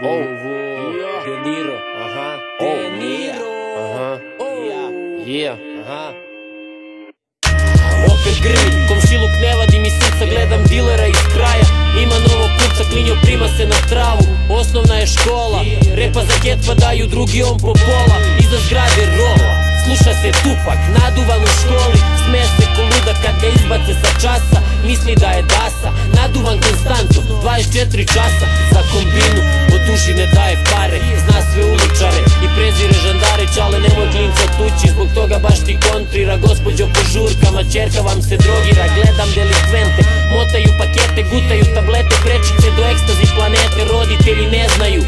De Niro. De Niro. Opet grli, komšiluk ne vadi mi srca, gledam dilera iz kraja. Ima novog kupca, klinjo prima se na travu. Osnovna je škola, repa za ket pa daju drugi on po pola. Iza zgrade rola, sluša se Tupak, naduvan u školi. Smeš se ko luda kad ga izbace sa časa. Misli da je dasa, naduvan konstantno 24 časa za kombinu, od duši ne daje pare. Zna sve uličare i prezire žandare. Čale nemoj klinca tući, zbog toga baš ti kontrira. Gospođo po žurkama, čerka vam se drogira. Gledam delikvente, motaju pakete, gutaju tablete, prečice do ekstazi planete. Roditelji ne znaju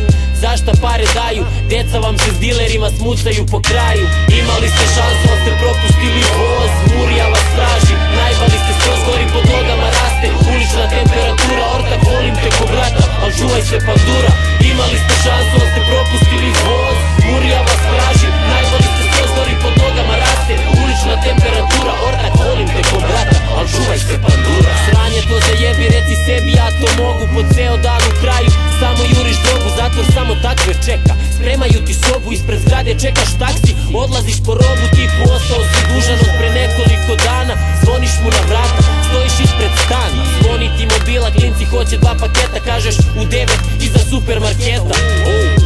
zašta pare daju, deca vam se s dilerima smucaju po kraju. Imali ste šansu, ali ste propustili voz. Murija vas traži, najbali ste skroz, gori pod nogama raste. Ulična temperatura, ortak volim te ko brata, al čuvaj se pandura. Imali ste šansu, ali ste propustili voz. Murija vas traži, najbali ste skroz, gori pod nogama raste. Ulična temperatura, ortak volim te ko brata, al čuvaj se pandura. Sranje to zajebi, reci sebi ja to mogu. Po ceo dan u kraju, samo juriš drogu, zatvor samo takve čeka. Spremaju ti sobu, ispred zgrade čekaš taksi. Odlaziš po robu, tipu ostao si dužan od pre nekoliko dana. Zvoniš mu na vrata, stojiš ispred stana. Zvoni ti mobila, klinci hoće 2 paketa. Kažeš u 9 iza supermarketa.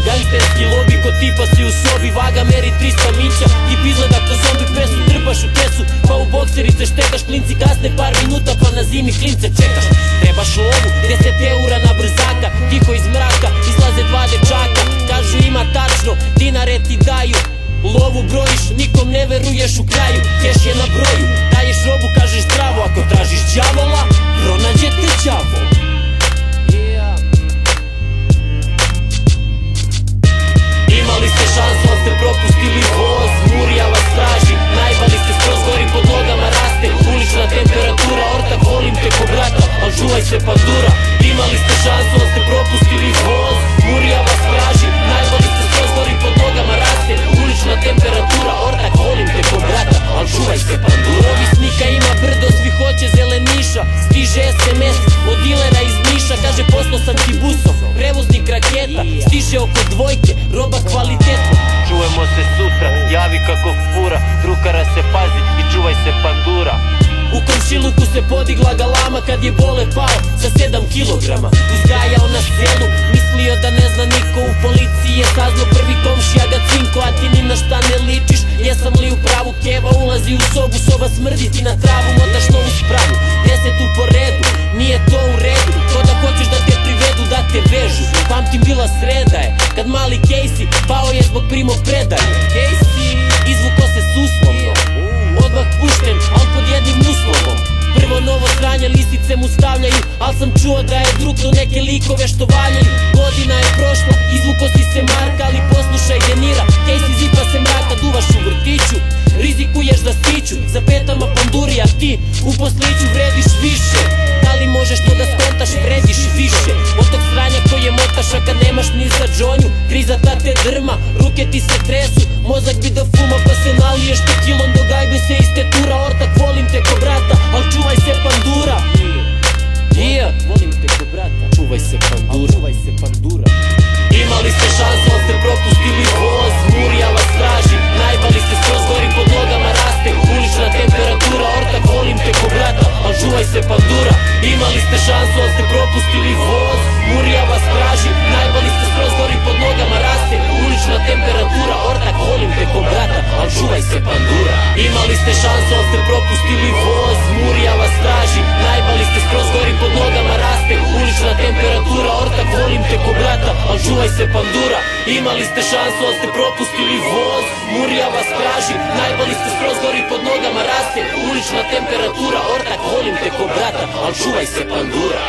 Gangsterski lobi, ko tipa si u sobi. Vaga meri 300 mića, tip izgleda ko zombi. Pesu trpaš u kesu, pa u bokserice štekaš. Klinci kasne par minuta, pa na zimi klince čekaš. Trebaš lovu, 10 eura na brzaka. Tiho iz mraka, izlaze 2 dečaka. Kažu ima tačno, dinare ti daju. Lovu brojiš, nikom ne veruješ u kraju. Keš je na broju, daješ robu, kažeš zdravo. Ako tražiš đavola, pronađe te đavo. Imali ste šansu, ali ste propustili voz. Murija vas traži, najbali ste skroz, gori pod nogama raste. Ulična temperatura, ortak volim te ko brata, al čuvaj se pandura. Imali ste šansu, ali ste propustili voz. Murija vas traži, najbali ste skroz, gori pod nogama raste. Ulična temperatura, ortak volim te ko brata, al čuvaj se pandura. Ovisnika ima brdo, svi hoće zeleniša. Stiže SMS od dilera iz Niša, kaže poslao sam ti busom, prevoznik raketa. Stiže oko dvojke, roba kvalitetna. Čujemo se sutra, javi kako fura. Drukara se pazi i čuvaj se pandura. U komšiluku se podigla galama kad je Bole pao sa 7 kilograma. Uzgajao na selu, mislio da ne zna niko. U policiji je sazno prvi komšija ga cinko. A ti ni na šta ne ličiš, jesam li u pravu? Keva ulazi u sobu, soba smrdi ti na travu. Motaš novu spravu, 10 po redu, nije to u redu. To da hoćeš da te privedu, da te vežu. Pamtim bila sreda je, kad mali Casey pao je zbog primopredaje. Casey izvuko se s uslovno, odmah pušten, al pod jednim uslovom. Prvo novo sranje, lisice mu stavljaju, al sam čuo da je drukno neke likove što valjaju. Godina je prošla, izvuko si se Marka, ali poslušaj Denira. Casey zipa se mraka, duvaš u vrtiću, rizikuješ za stiću. Za petama panduri, a ti u posliću vrediš više. Da li možeš to da skontaš, vrediš više od tog sranja koje motaš, a kad nemaš ni za džonju. Kriza ta te drma, ruke ti se tresu, mozak bi da fuma pa se naliješ tekilom. Do gajbe se istetura, ortak volim te ko brata, al čuvaj se pandura. Volim te ko brata, čuvaj se pandura, čuvaj se pandura. Imali ste šansu, ali ste propustili voz. Murija vas traži, najbali ste skroz, gori pod nogama raste. Ulična temperatura, ortak volim te ko brata, al čuvaj se pandura. Imali ste šansu, ali ste propustili voz. Murija vas traži, najbali ste skroz, gori pod nogama raste. Ulična temperatura, ortak volim te ko brata, al čuvaj se pandura. Imali ste šansu, ali ste propustili voz. Murija vas traži, najbali ste skroz, gori pod nogama raste. Ulična temperatura, ortak volim te ko brata, al čuvaj se pandura. Imali ste šansu, ali ste propustili voz. Murija vas traži, najbali ste skroz, gori pod nogama raste. Ulična temperatura, ortak volim te ko brata, al čuvaj se pandura.